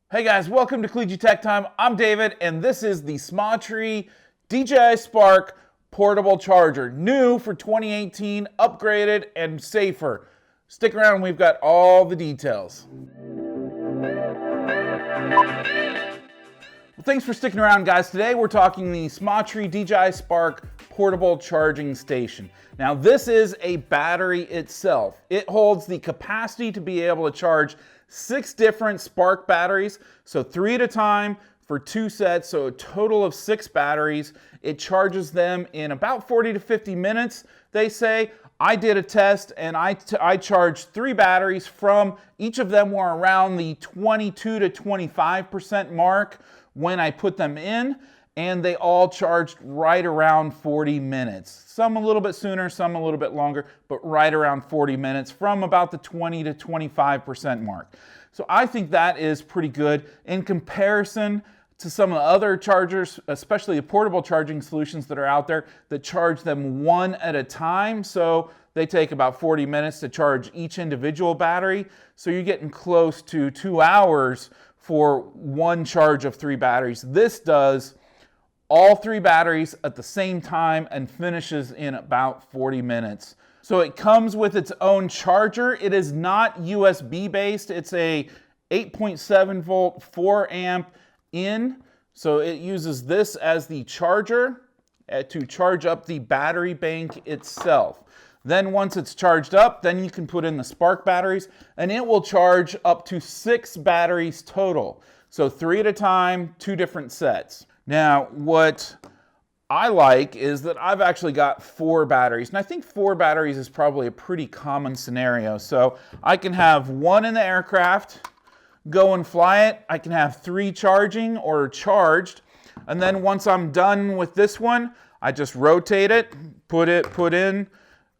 Hey guys, welcome to Collegiate Tech Time. I'm David, and this is the Smatree DJI Spark Portable Charger. New for 2018, upgraded and safer. Stick around, we've got all the details. Well, thanks for sticking around, guys. Today we're talking the Smatree DJI Spark Portable Charging Station. Now, this is a battery itself. It holds the capacity to be able to charge 6 different Spark batteries, so 3 at a time for 2 sets, so a total of 6 batteries. It charges them in about 40 to 50 minutes, they say. I did a test and I charged 3 batteries from, each of them were around the 22 to 25% mark when I put them in, and they all charged right around 40 minutes. Some a little bit sooner, some a little bit longer, but right around 40 minutes from about the 20 to 25% mark. So I think that is pretty good in comparison to some of the other chargers, especially the portable charging solutions that are out there that charge them one at a time. So they take about 40 minutes to charge each individual battery. So you're getting close to 2 hours for one charge of 3 batteries. This does all 3 batteries at the same time and finishes in about 40 minutes. So it comes with its own charger. It is not USB based. It's a 8.7 volt, 4 amp in. So it uses this as the charger to charge up the battery bank itself. Then once it's charged up, then you can put in the Spark batteries and it will charge up to 6 batteries total. So 3 at a time, 2 different sets. Now, what I like is that I've actually got 4 batteries, and I think 4 batteries is probably a pretty common scenario. So I can have 1 in the aircraft, go and fly it. I can have 3 charging or charged, and then once I'm done with this one, I just rotate it, put in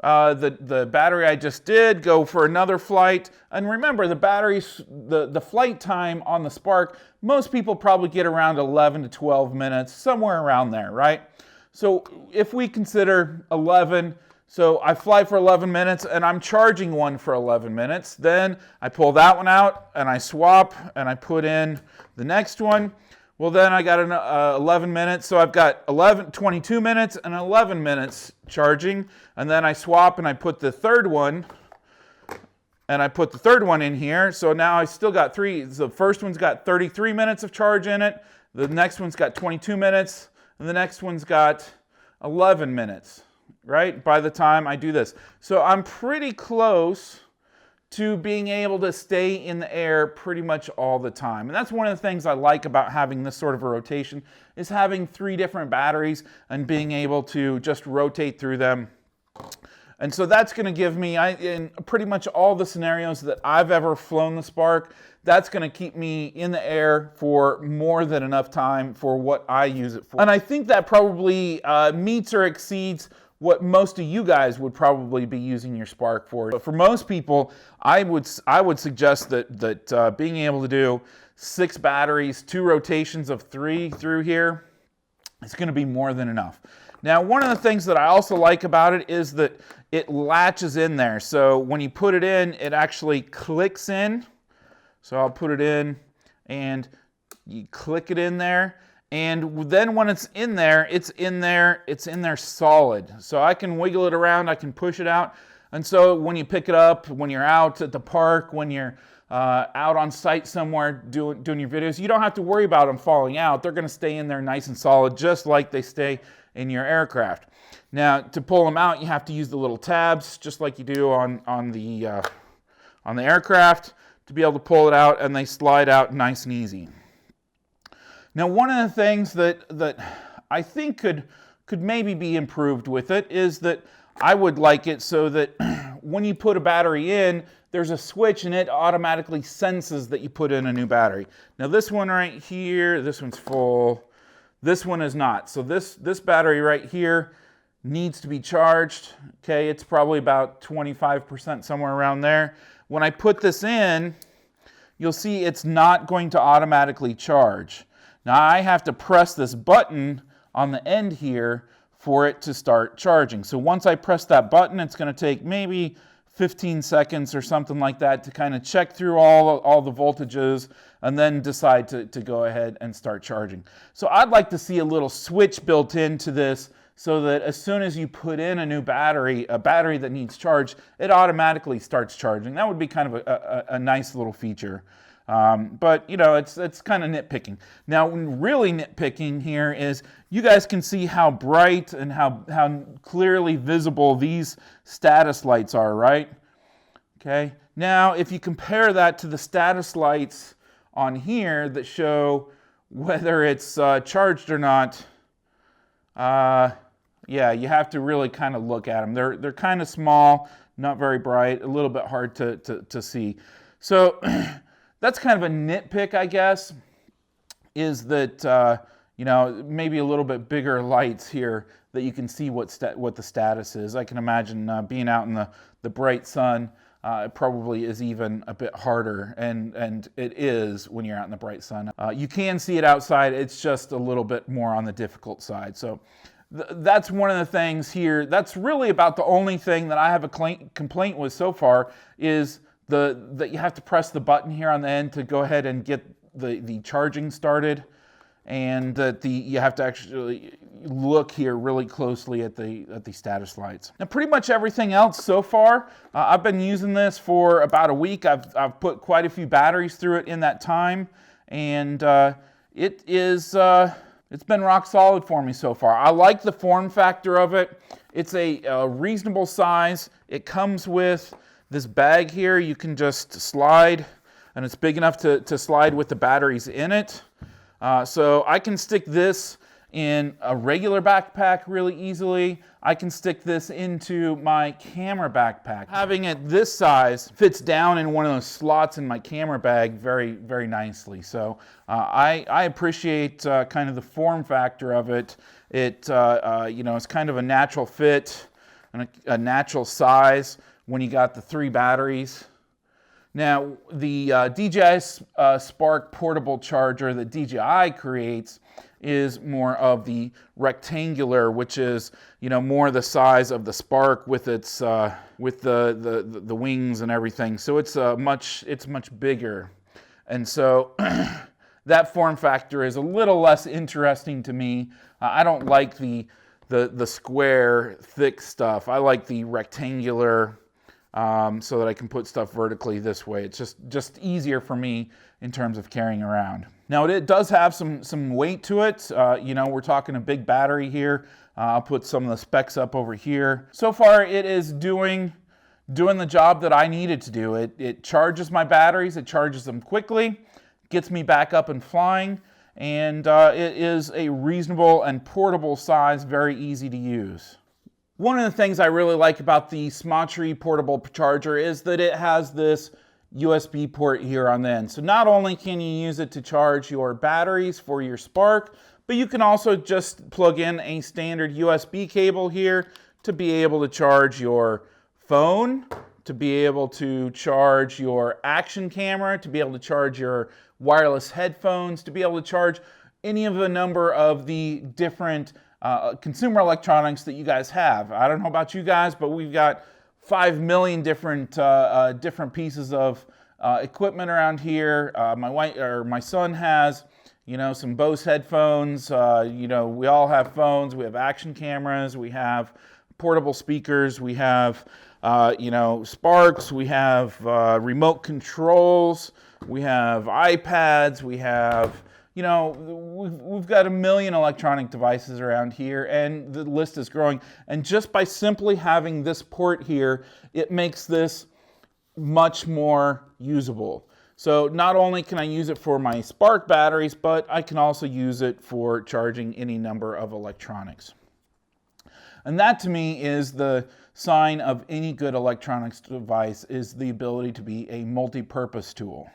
the battery I just did, go for another flight. And remember, the batteries, the flight time on the Spark, most people probably get around 11 to 12 minutes, somewhere around there, right? So if we consider 11, so I fly for 11 minutes and I'm charging one for 11 minutes, then I pull that one out and I swap and I put in the next one. Well, then I got 11 minutes, so I've got 22 minutes and 11 minutes charging, and then I swap and I put the third one, in here, so now I still got 3. The first one's got 33 minutes of charge in it, the next one's got 22 minutes, and the next one's got 11 minutes, right, by the time I do this. So I'm pretty close to being able to stay in the air pretty much all the time. And that's one of the things I like about having this sort of a rotation, is having 3 different batteries and being able to just rotate through them. And so that's going to give me, in pretty much all the scenarios that I've ever flown the Spark, that's going to keep me in the air for more than enough time for what I use it for. And I think that probably meets or exceeds what most of you guys would probably be using your Spark for. But for most people, I would suggest that being able to do 6 batteries, 2 rotations of 3 through here, is going to be more than enough. Now, one of the things that I also like about it is that it latches in there. So when you put it in, it actually clicks in. So I'll put it in and you click it in there. And then when it's in there solid. So I can wiggle it around, I can push it out. And so when you pick it up, when you're out at the park, when you're out on site somewhere doing your videos, you don't have to worry about them falling out. They're going to stay in there nice and solid, just like they stay in your aircraft. Now, to pull them out, you have to use the little tabs, just like you do on the aircraft, to be able to pull it out, and they slide out nice and easy. Now, one of the things that I think could maybe be improved with it is that I would like it so that when you put a battery in, there's a switch and it automatically senses that you put in a new battery. Now, this one right here, this one's full. This one is not. So this battery right here needs to be charged. Okay, it's probably about 25%, somewhere around there. When I put this in, you'll see it's not going to automatically charge. Now I have to press this button on the end here for it to start charging. So once I press that button, it's going to take maybe 15 seconds or something like that to kind of check through all the voltages and then decide to go ahead and start charging. So I'd like to see a little switch built into this so that as soon as you put in a new battery, a battery that needs charge, it automatically starts charging. That would be kind of a nice little feature. But you know, it's kind of nitpicking. Now, really nitpicking here is you guys can see how bright and how clearly visible these status lights are, right? Okay. Now, if you compare that to the status lights on here that show whether it's charged or not, yeah, you have to really kind of look at them. They're kind of small, not very bright, a little bit hard to see. So that's kind of a nitpick, I guess, is that, you know, maybe a little bit bigger lights here that you can see what the status is. I can imagine being out in the bright sun, it probably is even a bit harder, and it is when you're out in the bright sun. You can see it outside, it's just a little bit more on the difficult side. So that's one of the things here. That's really about the only thing that I have a complaint with so far is that you have to press the button here on the end to go ahead and get the charging started, and that you have to actually look here really closely at the status lights. Now, pretty much everything else so far, I've been using this for about a week. I've put quite a few batteries through it in that time, and it's been rock solid for me so far. I like the form factor of it. It's a reasonable size. It comes with this bag here. You can just slide, and it's big enough to slide with the batteries in it. So I can stick this in a regular backpack really easily. I can stick this into my camera backpack. Having it this size fits down in one of those slots in my camera bag very, very nicely. So I appreciate kind of the form factor of it. It you know, it's kind of a natural fit and a natural size when you got the 3 batteries. Now, the DJI Spark Portable Charger that DJI creates is more of the rectangular, which is, you know, more the size of the Spark with its with the wings and everything. So it's much bigger, and so that form factor is a little less interesting to me. I don't like the square thick stuff. I like the rectangular. So that I can put stuff vertically this way. It's just easier for me in terms of carrying around. Now, it does have some weight to it. You know, we're talking a big battery here. I'll put some of the specs up over here. So far, it is doing the job that I needed to do. It charges my batteries. It charges them quickly, gets me back up and flying, and it is a reasonable and portable size, very easy to use. One of the things I really like about the Smatree Portable Charger is that it has this USB port here on the end. So not only can you use it to charge your batteries for your Spark, but you can also just plug in a standard USB cable here to be able to charge your phone, to be able to charge your action camera, to be able to charge your wireless headphones, to be able to charge any of a number of the different consumer electronics that you guys have. I don't know about you guys, but we've got 5 million different pieces of equipment around here. My son has, you know, some Bose headphones. You know, we all have phones. We have action cameras. We have portable speakers. We have, you know, Sparks. We have remote controls. We have iPads. We have, you know, we've got 1 million electronic devices around here, and the list is growing. And just by simply having this port here, it makes this much more usable. So not only can I use it for my Spark batteries, but I can also use it for charging any number of electronics. And that to me is the sign of any good electronics device, is the ability to be a multi-purpose tool.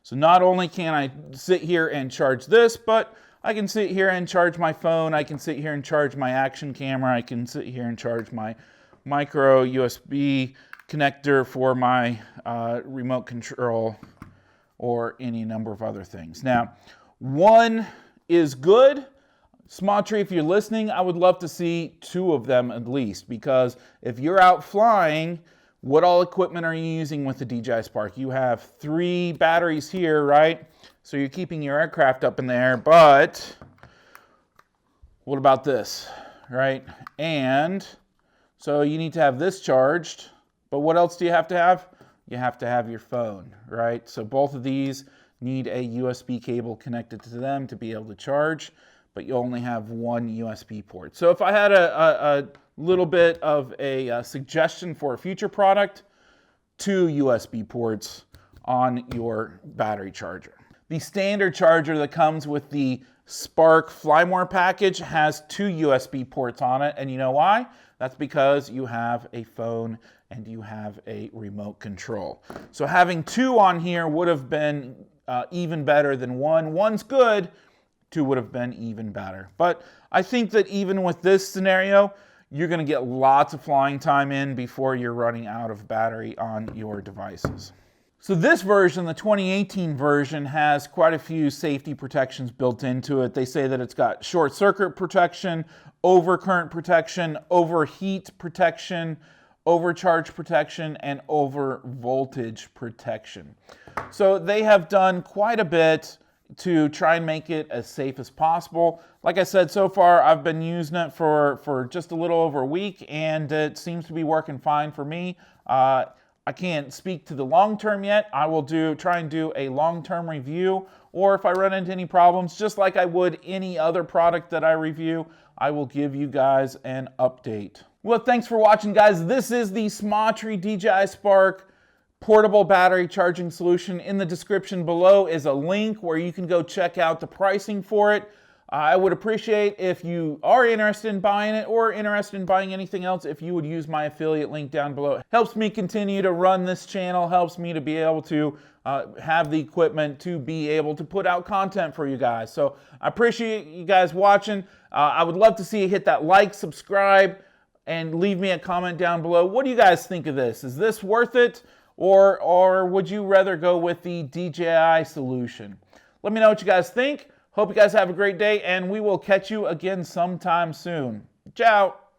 So not only can I sit here and charge this, but I can sit here and charge my phone. I can sit here and charge my action camera. I can sit here and charge my micro USB connector for my remote control, or any number of other things. Now, one is good. Smatree, if you're listening, I would love to see 2 of them at least, because if you're out flying What all equipment are you using with the DJI Spark? You have 3 batteries here, right? So you're keeping your aircraft up in the air, but what about this, right? And so you need to have this charged, but what else do you have to have? You have to have your phone, right? So both of these need a USB cable connected to them to be able to charge, but you only have one USB port. So if I had a little bit of a suggestion for a future product, 2 USB ports on your battery charger. The standard charger that comes with the Spark Fly More package has 2 USB ports on it, and you know why? That's because you have a phone and you have a remote control. So having 2 on here would have been even better than 1. 1's good, 2 would have been even better. But I think that even with this scenario, you're going to get lots of flying time in before you're running out of battery on your devices. So this version, the 2018 version, has quite a few safety protections built into it. They say that it's got short circuit protection, overcurrent protection, overheat protection, overcharge protection, and over voltage protection. So they have done quite a bit to try and make it as safe as possible. Like I said, so far I've been using it for just a little over a week, and it seems to be working fine for me. I can't speak to the long term yet. I will try and do a long-term review, or if I run into any problems, just like I would any other product that I review, I will give you guys an update. Well, thanks for watching, guys. This is the Smatree DJI Spark portable battery charging solution. In the description below is a link where you can go check out the pricing for it. I would appreciate if you are interested in buying it or interested in buying anything else, if you would use my affiliate link down below. It helps me continue to run this channel, helps me to be able to have the equipment to be able to put out content for you guys. So I appreciate you guys watching. I would love to see you hit that like, subscribe, and leave me a comment down below. What do you guys think of this? Is this worth it? Or would you rather go with the DJI solution? Let me know what you guys think. Hope you guys have a great day, and we will catch you again sometime soon. Ciao.